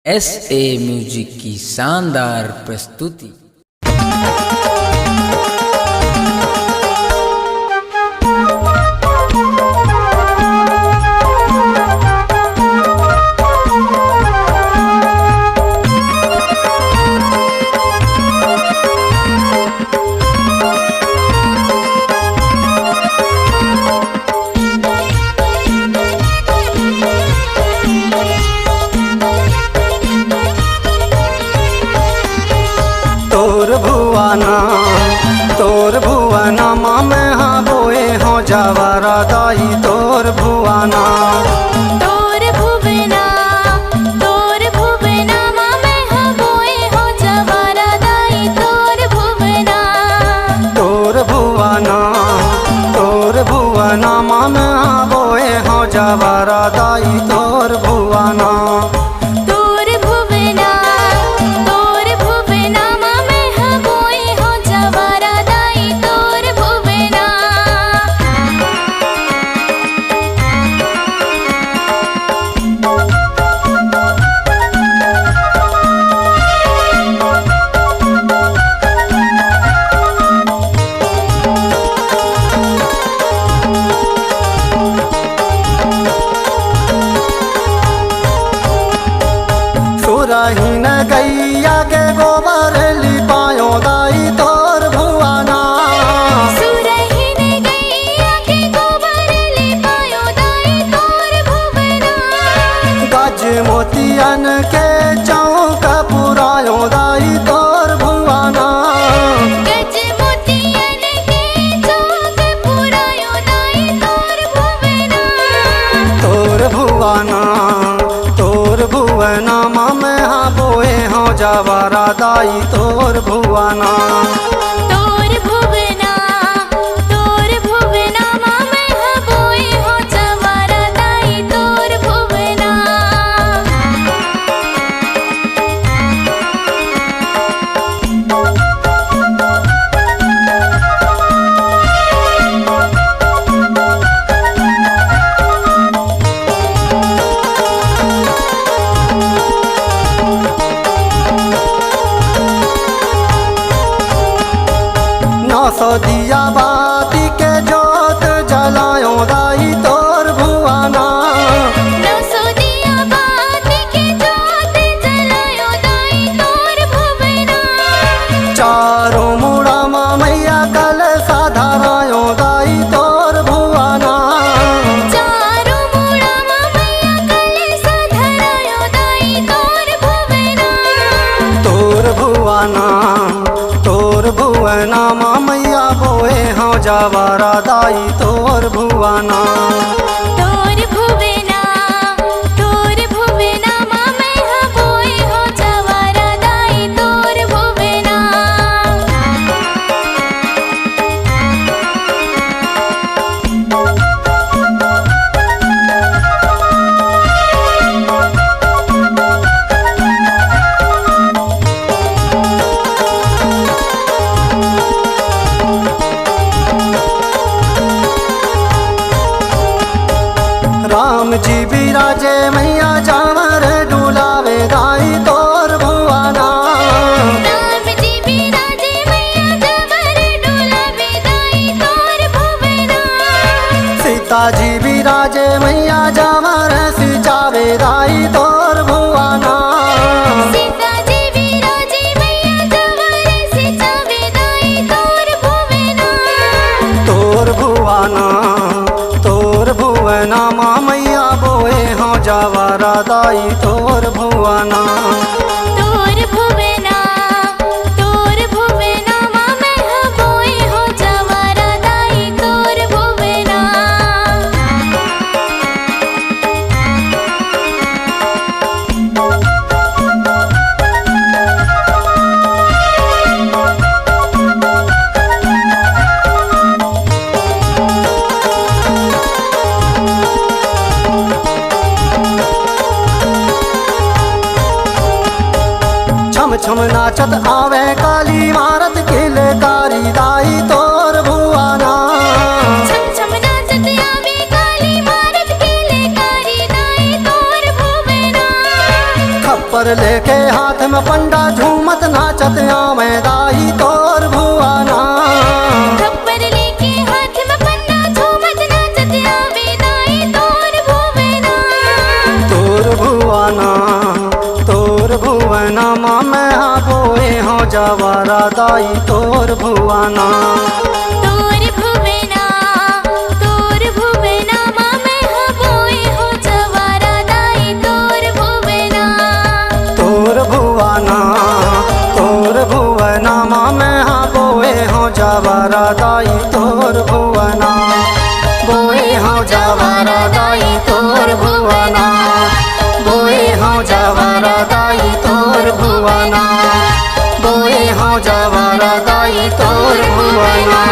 SA music की शानदार प्रस्तुति। तोर भुआना माँ में हाँ बोए हो जावारा दाई तोर भुआना तोर भुवना माँ में हाँ बोए हो जावारा दाई तोर भुवना तोर भुआना माँ में हाँ बोए हो जावारा दाई तोर भुआना सुरहीन गैया के गोबर लिपायो दाई तोर भुआना सुरहीन गैया के गोबर लिपायो दाई तोर भुवना गज मोतियन के चौक पुरायो दाई तोर भुआना गज मोतियन के चौक पुरायो दाई तोर भुवना तोर भुआना माँ में हाँ बोए हो जावारा दाई तोर भुआना तोर भुवना माँ में हाँ बोए हो जावारा दाई तोर भुवना सौ दिया बाती के जोत जलायो दाई तोर भुआना नौ दिया बाती के जोत जलायो दाई तोर भुवना चारों मुड़ा माँ मैया कल साधारायो दाई तोर भुआना चारों मुड़ा माँ मैया कल साधारायो दाई तोर भुवना तोर भुआना माँ मैया बोए हो जावारा दाई तोर भुआना तोर भुवना माँ में हाँ बोए हो जावारा दाई तोर भुवना राम जी बिराजे मैया जावर डुलावे दाई तोर भुआना राम जी बिराजे मैया जावर डुलावे दाई तोर भुवना सीता जी बिराजे मैया जावर सिंचावे दाई तोर भुआना सीता जी बिराजे मैया जावर सिंचावे दाई तोर भुवना तोर भुआना माँ मैया बोए हो जावारा दाई तोर भुआना तोर भुवना माँ में हाँ बोए हो जावारा दाई तोर भुवना छम छम नाचत आवे काली मारत किलकारी दाई तोर भुआना छम छम नाचत आवे काली मारत के ले कारी दाई तोर भुवना खप्पर लेके हाथ में पंडा झूमत नाचत आवे दाई तोर भुआना। खप्पर लेके हाथ में पंडा झूमत नाचत आवे दाई तोर भुवना। तोर भुआना तोर भुवना माँ मैं हाँ बोए हो जवारा दाई तोर भुआना। तोर भुवना माँ मैं हाँ बोए हो जवारा दाई तोर भुवना। तोर भुवना माँ मैं हाँ बोए हो जवारा दाई तोर भुवना। बोए हो जवारा दाई तोर भुवना। बोए हो जवारा दाई तोर भुवना। बोए हो जवारा दाई तोर भुवना।